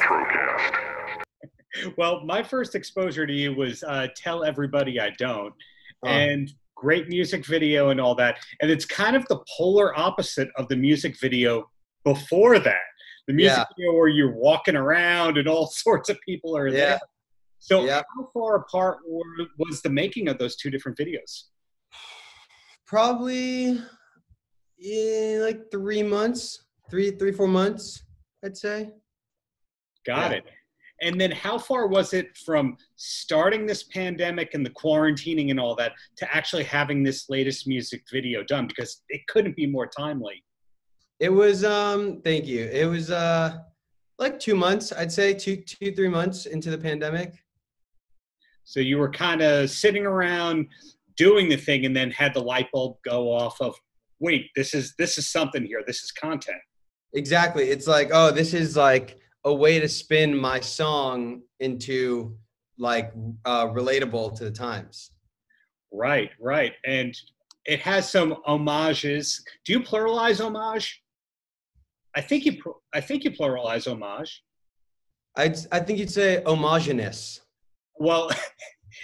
Outrocast. Well, my first exposure to you was Tell Everybody I Don't, Oh, and great music video and all that. And it's kind of the polar opposite of the music video before that. The music yeah, video where you're walking around and all sorts of people are yeah, there. So yeah. how far apart was the making of those two different videos? Probably like 3 months, 4 months, I'd say. Got Yeah. it. And then how far was it from starting this pandemic and the quarantining and all that to actually having this latest music video done? Because it couldn't be more timely. It was thank you. It was like 2 months, I'd say 3 months into the pandemic. So you were kind of sitting around doing the thing and then had the light bulb go off of, wait, this is something here. This is content. Exactly. It's like, oh, this is like a way to spin my song into like relatable to the times. Right, right. And it has some homages. Do you pluralize homage? I think you pluralize homage. I think you'd say homogeneous. Well,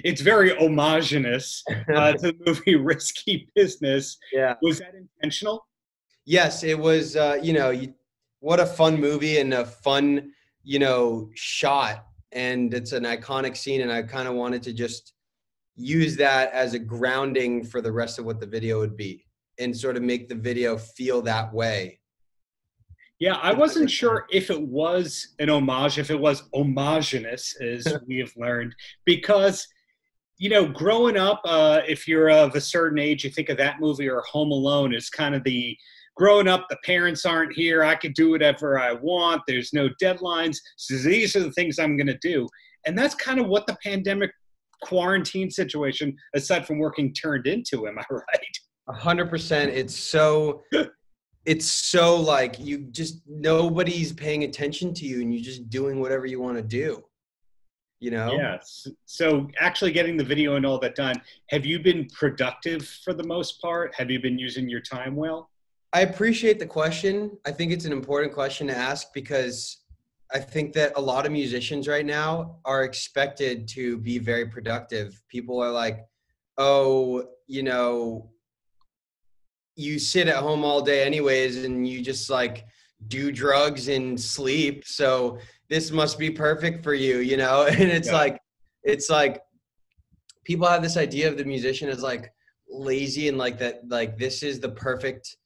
it's very homogenous to the movie Risky Business. Yeah. Was that intentional? Yes, it was. What a fun movie and a fun, shot, and it's an iconic scene. And I kind of wanted to just use that as a grounding for the rest of what the video would be, and sort of make the video feel that way. Yeah, I wasn't sure if it was an homage, if it was homogenous, as we have learned, because growing up, if you're of a certain age, you think of that movie or Home Alone as kind of the growing up, the parents aren't here, I could do whatever I want, there's no deadlines, so these are the things I'm going to do. And that's kind of what the pandemic quarantine situation, aside from working, turned into, am I right? 100%. It's so like nobody's paying attention to you and you're just doing whatever you want to do, Yes. So actually getting the video and all that done, have you been productive for the most part? Have you been using your time well? I appreciate the question. I think it's an important question to ask because I think that a lot of musicians right now are expected to be very productive. People are like, oh, you sit at home all day anyways and you just like do drugs and sleep. So this must be perfect for you, And it's Yeah. it's like people have this idea of the musician as like lazy and like that, like this is the perfect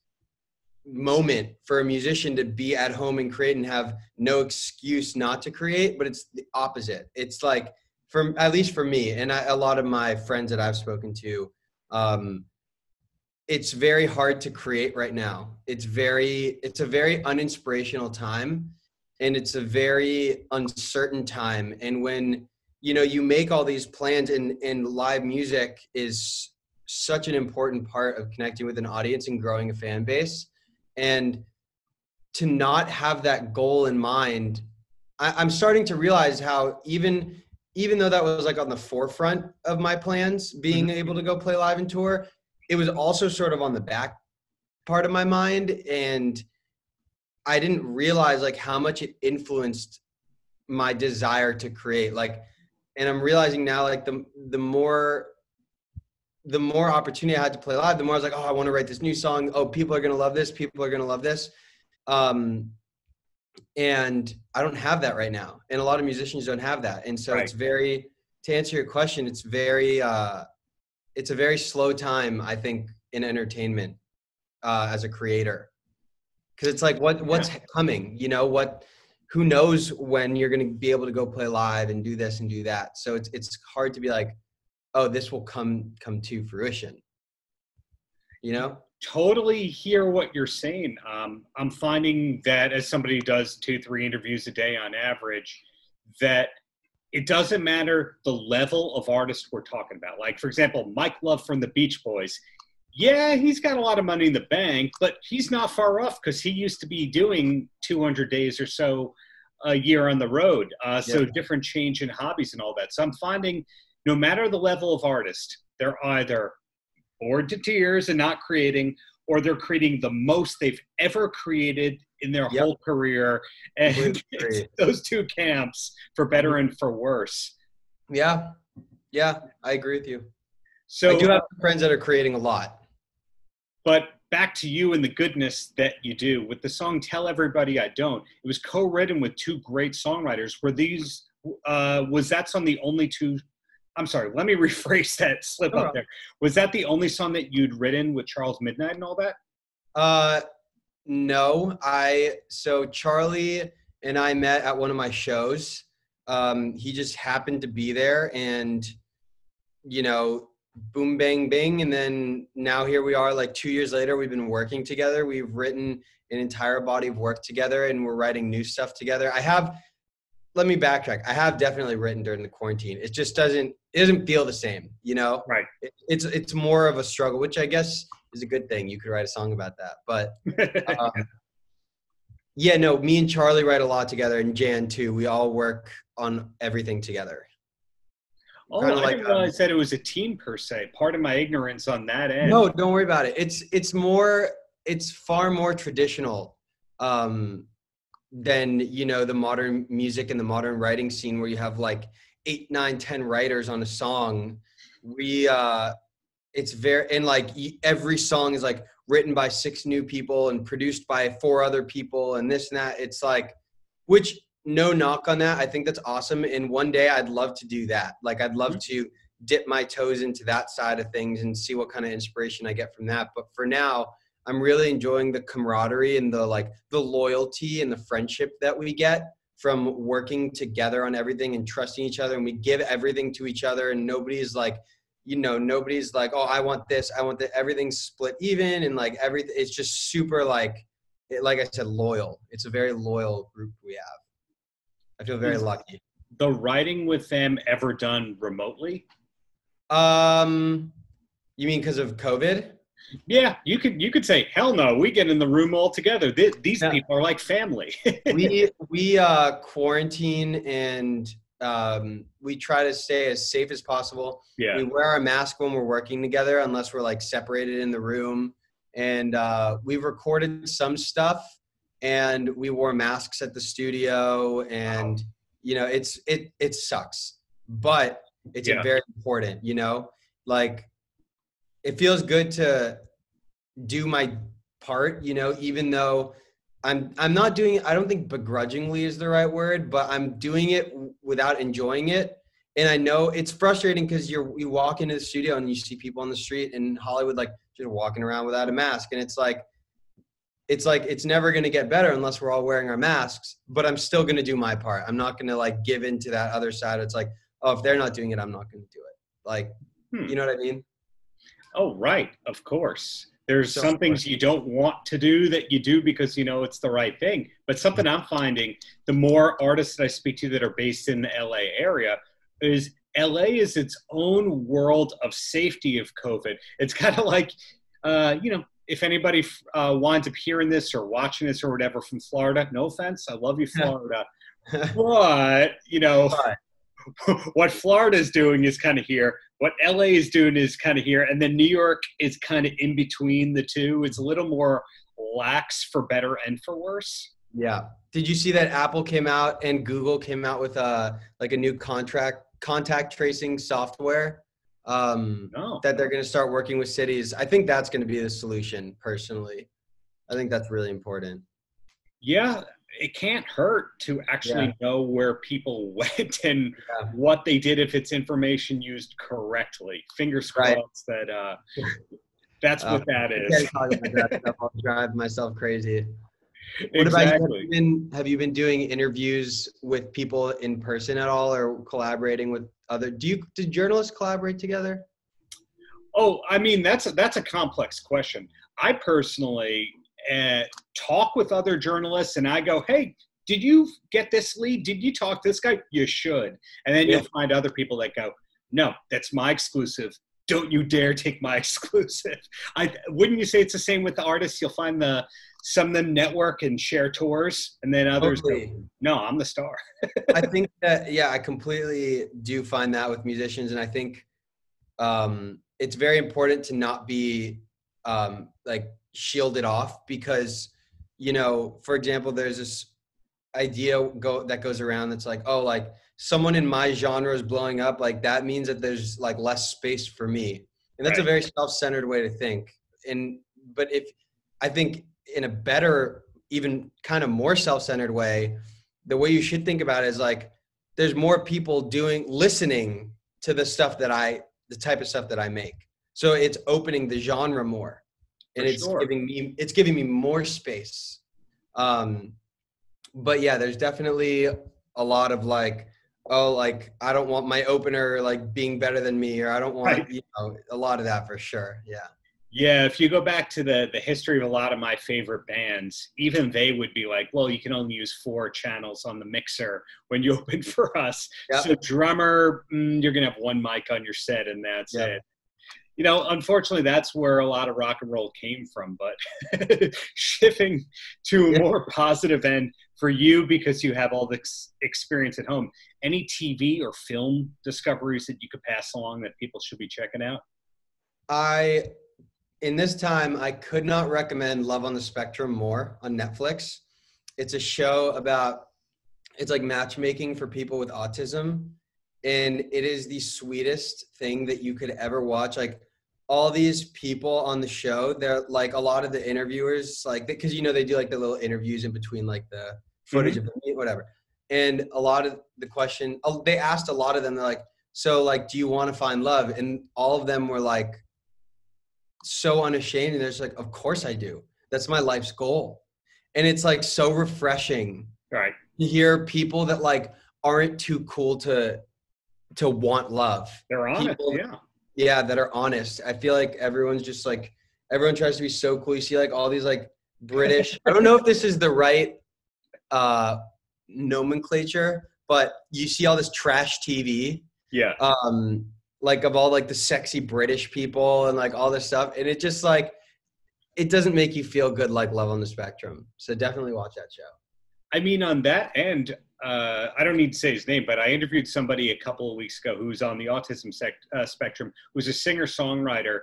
moment for a musician to be at home and create and have no excuse not to create, but it's the opposite. It's like, at least for me and a lot of my friends that I've spoken to, it's very hard to create right now. It's a very uninspirational time and it's a very uncertain time. And when, you make all these plans and live music is such an important part of connecting with an audience and growing a fan base. And to not have that goal in mind, I'm starting to realize how even though that was like on the forefront of my plans, being able to go play live and tour, it was also sort of on the back part of my mind. And I didn't realize like how much it influenced my desire to create. Like, and I'm realizing now, like the more opportunity I had to play live, the more I was like, oh, I want to write this new song. Oh, people are going to love this. People are going to love this. And I don't have that right now. And a lot of musicians don't have that. And so Right. to answer your question, it's a very slow time, I think, in entertainment as a creator. Cause it's like, what's coming, who knows when you're going to be able to go play live and do this and do that. So it's hard to be like, oh, this will come to fruition, Totally hear what you're saying. I'm finding that as somebody who does 2-3 interviews a day on average, that it doesn't matter the level of artist we're talking about. Like, for example, Mike Love from the Beach Boys. Yeah, he's got a lot of money in the bank, but he's not far off because he used to be doing 200 days or so a year on the road. So different change in hobbies and all that. So I'm finding no matter the level of artist, they're either bored to tears and not creating, or they're creating the most they've ever created in their whole career. And it's those two camps, for better and for worse. Yeah. Yeah, I agree with you. So I do have friends that are creating a lot. But back to you and the goodness that you do. With the song Tell Everybody I Don't, it was co-written with two great songwriters. Were these, was that song the only two, I'm sorry, let me rephrase that slip up there. Was that the only song that you'd written with Charles Midnight and all that? No, so Charlie and I met at one of my shows. He just happened to be there, and, you know, boom, bang, bing. And then now here we are, like 2 years later, we've been working together. We've written an entire body of work together, and we're writing new stuff together. Let me backtrack. I have definitely written during the quarantine. It just doesn't feel the same, you know? Right. It's more of a struggle, which I guess is a good thing. You could write a song about that. But yeah, no, me and Charlie write a lot together, and Jan too. We all work on everything together. Oh, I didn't realize that it was a team per se. Part of my ignorance on that end. No, don't worry about it. It's far more traditional than, you know, the modern music and the modern writing scene, where you have like 8, 9, 10 writers on a song. It's very, and like every song is like written by 6 new people and produced by 4 other people and this and that. It's like, which, no knock on that. I think that's awesome. And one day I'd love to do that. Like, I'd love to dip my toes into that side of things and see what kind of inspiration I get from that. But for now, I'm really enjoying the camaraderie and the loyalty and the friendship that we get from working together on everything and trusting each other. And we give everything to each other, and nobody's like, you know, nobody's like, oh, I want this, I want that. Everything's split even. And like everything, it's just super like I said, loyal. It's a very loyal group we have. I feel very lucky. The writing with them ever done remotely? You mean because of COVID? Yeah, you could say, hell no, we get in the room all together. These people are like family. we quarantine, and we try to stay as safe as possible. Yeah. We wear our mask when we're working together, unless we're like separated in the room. And we've recorded some stuff, and we wore masks at the studio, and you know, it sucks, but it's very important, you know, like it feels good to do my part, you know, even though I'm not doing it, I don't think begrudgingly is the right word, but I'm doing it without enjoying it. And I know it's frustrating because you walk into the studio and you see people on the street in Hollywood, like just walking around without a mask. And it's never going to get better unless we're all wearing our masks, but I'm still going to do my part. I'm not going to like give into that other side. It's like, oh, if they're not doing it, I'm not going to do it. Like, you know what I mean? Oh, right. Of course. There's some things you don't want to do that you do because, you know, it's the right thing. But something I'm finding, the more artists that I speak to that are based in the LA area, is LA is its own world of safety of COVID. It's kind of like, you know, if anybody winds up hearing this or watching this or whatever from Florida, no offense, I love you, Florida. But, you know, what Florida is doing is kind of here. What LA is doing is kind of here. And then New York is kind of in between the two. It's a little more lax for better and for worse. Yeah. Did you see that Apple came out and Google came out with like a new contact tracing software that they're going to start working with cities? I think that's going to be the solution, personally. I think that's really important. Yeah, it can't hurt to actually know where people went and what they did if it's information used correctly. Fingers crossed that that's what that is. I'll drive myself crazy. What about you? Have you been doing interviews with people in person at all, or collaborating with other? Do journalists collaborate together? Oh, I mean, that's a complex question. I personally talk with other journalists, and I go, hey, did you get this lead? Did you talk to this guy? You should. And then you'll find other people that go, no, that's my exclusive. Don't you dare take my exclusive. Wouldn't you say it's the same with the artists? You'll find some of them network and share tours, and then others go, no, I'm the star. I think that, I completely do find that with musicians. And I think it's very important to not be like shield it off because, you know, for example, there's this idea that goes around that's like, oh, like someone in my genre is blowing up, like that means that there's like less space for me. And that's a very self-centered way to think. But if I think in a better, even kind of more self-centered way, the way you should think about it is like, there's more people listening to the type of stuff that I make. So it's opening the genre more, and it's giving me more space. But yeah, there's definitely a lot of like, oh, like I don't want my opener like being better than me, or I don't want, you know, a lot of that for sure. Yeah. Yeah, if you go back to the history of a lot of my favorite bands, even they would be like, well, you can only use 4 channels on the mixer when you open for us. Yep. So drummer, you're going to have 1 mic on your set and that's it. You know, unfortunately, that's where a lot of rock and roll came from. But shifting to a more positive end for you, because you have all this experience at home, any TV or film discoveries that you could pass along that people should be checking out? In this time, I could not recommend Love on the Spectrum more on Netflix. It's a show it's like matchmaking for people with autism. And it is the sweetest thing that you could ever watch. Like all these people on the show, they're like, a lot of the interviewers, like, because, you know, they do like the little interviews in between like the footage of the meet, whatever. And a lot of the question, they asked a lot of them, they're like, so like, do you want to find love? And all of them were like, so unashamed, and they're just like, of course I do. That's my life's goal. And it's like so refreshing to hear people that like aren't too cool to want love. They're honest, people, that are honest. I feel like everyone's just like, everyone tries to be so cool. You see like all these like British, I don't know if this is the right nomenclature, but you see all this trash TV. Like of all like the sexy British people and like all this stuff. And it just like, it doesn't make you feel good like Love on the Spectrum. So definitely watch that show. I mean, on that end, I don't need to say his name, but I interviewed somebody a couple of weeks ago who's on the autism spectrum, who's a singer-songwriter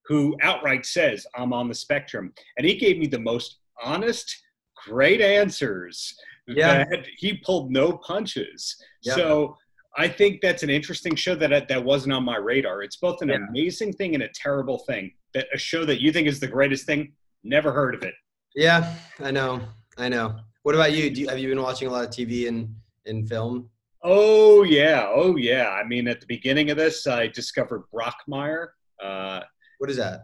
who outright says, I'm on the spectrum. And he gave me the most honest, great answers that he pulled no punches. So I think that's an interesting show that wasn't on my radar. It's both an amazing thing and a terrible thing. That a show that you think is the greatest thing, never heard of it. Yeah, I know. What about you? Have you been watching a lot of TV and film? Oh yeah. I mean, at the beginning of this, I discovered Brockmire. What is that? Not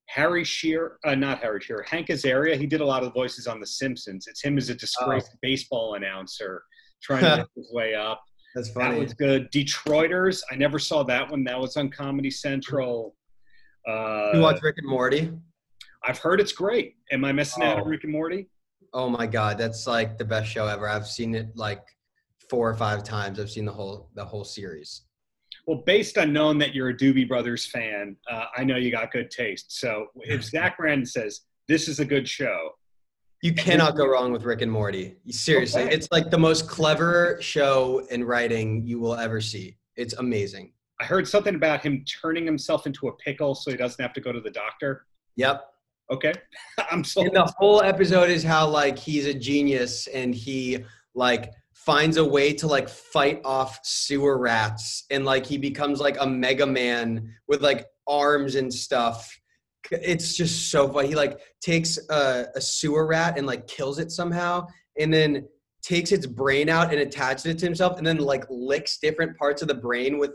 Harry Shearer, Hank Azaria. He did a lot of the voices on The Simpsons. It's him as a disgraced baseball announcer trying to make his way up. That's funny. That was good. Detroiters. I never saw that one. That was on Comedy Central. You watch Rick and Morty? I've heard it's great. Am I missing out on Rick and Morty? Oh my God, that's like the best show ever. I've seen it like 4 or 5 times. I've seen the whole series. Well, based on knowing that you're a Doobie Brothers fan, I know you got good taste. So if Zach Brandon says this is a good show, you cannot go wrong with Rick and Morty. Seriously, It's like the most clever show in writing you will ever see. It's amazing. I heard something about him turning himself into a pickle so he doesn't have to go to the doctor. Yep. Okay. I'm sold. And the whole episode is how like he's a genius and he like finds a way to like fight off sewer rats and like he becomes like a Mega Man with like arms and stuff. It's just so funny. He like takes a sewer rat and like kills it somehow and then takes its brain out and attaches it to himself and then like licks different parts of the brain with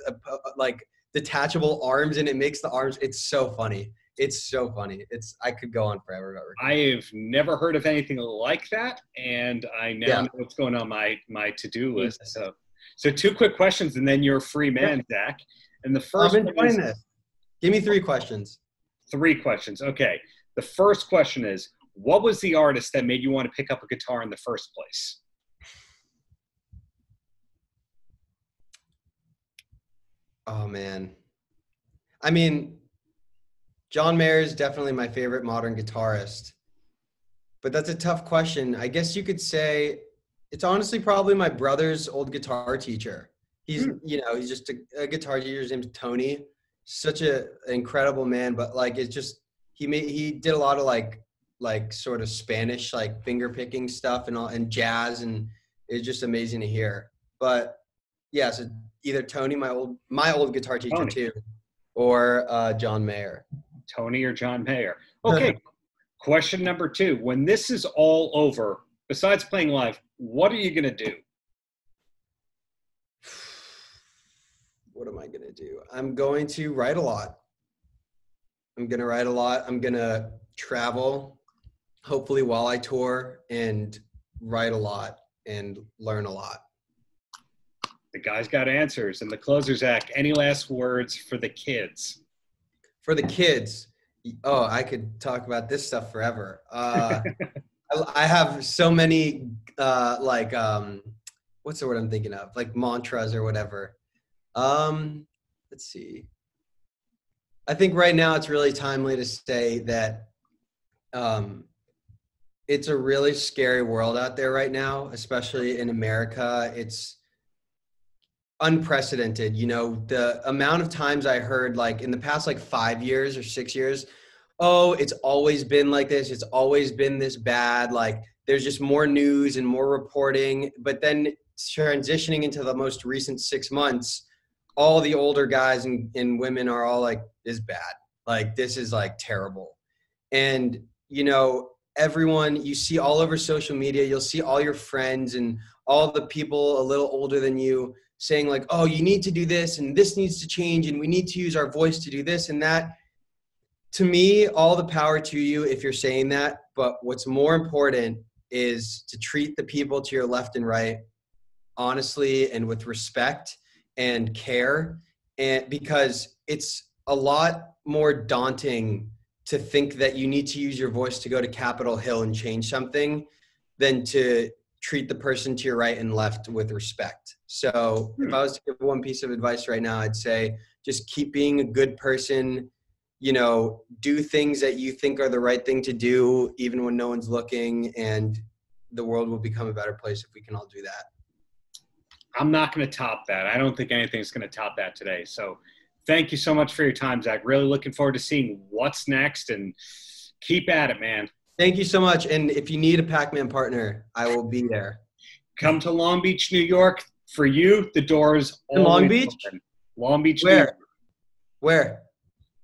like detachable arms and it makes the arms. It's so funny. It's so funny. I could go on forever about Rick. I have never heard of anything like that, and I now know what's going on my to-do list. So 2 quick questions, and then you're a free man, Zach. And the first one is, give me 3 questions. 3 questions. Okay. The first question is, what was the artist that made you want to pick up a guitar in the first place? Oh, man. I mean, John Mayer is definitely my favorite modern guitarist, but that's a tough question. I guess you could say it's honestly probably my brother's old guitar teacher. He's, he's just a guitar teacher. His name's Tony. Such an incredible man, but like, he did a lot of like sort of Spanish like finger picking stuff and jazz, and it's just amazing to hear. But yeah, so either Tony, my old guitar teacher too, or John Mayer. Tony or John Mayer. Okay. Question number 2. When this is all over, besides playing live, what are you going to do? What am I going to do? I'm going to write a lot. I'm going to travel, hopefully while I tour, and write a lot and learn a lot. The guy's got answers. And the closer, Zach, any last words for the kids? For the kids, oh, I could talk about this stuff forever. I have so many, what's the word I'm thinking of? Like mantras or whatever. Let's see. I think right now it's really timely to say that it's a really scary world out there right now, especially in America. It's unprecedented. You know, the amount of times I heard, like in the past like 5 years or 6 years, oh, it's always been like this. It's always been this bad. Like there's just more news and more reporting. But then transitioning into the most recent 6 months, all the older guys and women are all like, this is bad. Like, this is like terrible. And, you know, everyone you see all over social media, you'll see all your friends and all the people a little older than you saying like, oh, you need to do this and this needs to change and we need to use our voice to do this and that. To me, all the power to you if you're saying that. But what's more important is to treat the people to your left and right honestly and with respect and care, and because it's a lot more daunting to think that you need to use your voice to go to Capitol Hill and change something than to treat the person to your right and left with respect. So if I was to give one piece of advice right now, I'd say just keep being a good person, you know, do things that you think are the right thing to do, even when no one's looking, and the world will become a better place if we can all do that. I'm not going to top that. I don't think anything's going to top that today. So thank you so much for your time, Zach. Really looking forward to seeing what's next, and keep at it, man. Thank you so much. And if you need a Pac-Man partner, I will be there. Come to Long Beach, New York. For you, the door is always Long Beach? open. Long Beach, Where? New York. Where?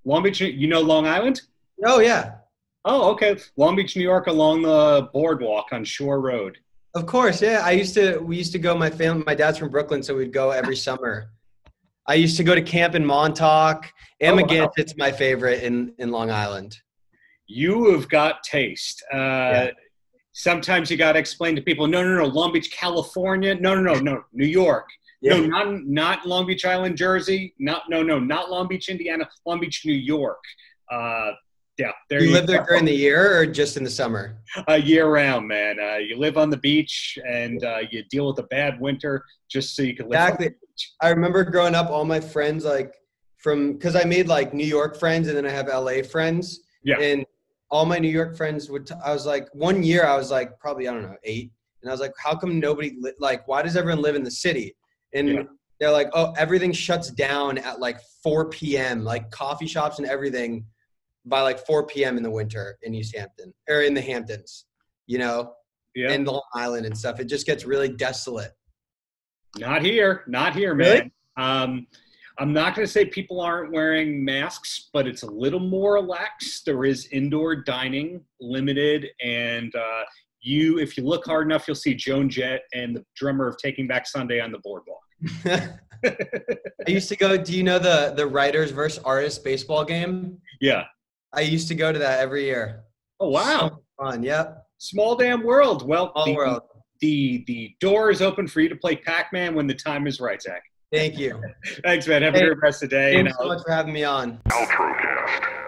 Long Beach, you know Long Island? Oh, yeah. Oh, okay. Long Beach, New York, along the boardwalk on Shore Road. Of course, yeah. We used to go, my dad's from Brooklyn, so we'd go every summer. I used to go to camp in Montauk. Amagansett, my favorite in Long Island. You have got taste. Yeah. Sometimes you got to explain to people, no, Long Beach, California. No, New York. Yeah. No, not Long Beach Island, Jersey. Not Long Beach, Indiana. Long Beach, New York. Yeah, there you live there during the year or just in the summer? Year round, man. You live on the beach and you deal with a bad winter just so you can live. Exactly. I remember growing up, all my friends, like because I made like New York friends and then I have LA friends. Yeah. And all my New York friends I was like, one year I was like probably, I don't know, 8. And I was like, how come nobody, why does everyone live in the city? And they're like, oh, everything shuts down at like 4 p.m., like coffee shops and everything by like 4 p.m. in the winter in East Hampton or in the Hamptons, you know, and Long Island and stuff. It just gets really desolate. Not here, man. Really? I'm not going to say people aren't wearing masks, but it's a little more lax. There is indoor dining limited. And if you look hard enough, you'll see Joan Jett and the drummer of Taking Back Sunday on the boardwalk. I used to go, do you know the writers versus artists baseball game? Yeah. I used to go to that every year. Oh, wow. So fun, yep. Small damn world. Well, world. The door is open for you to play Pac-Man when the time is right, Zach. Thank you. Thanks, man. Have a good rest of the day. Thanks so much for having me on. Outrocast.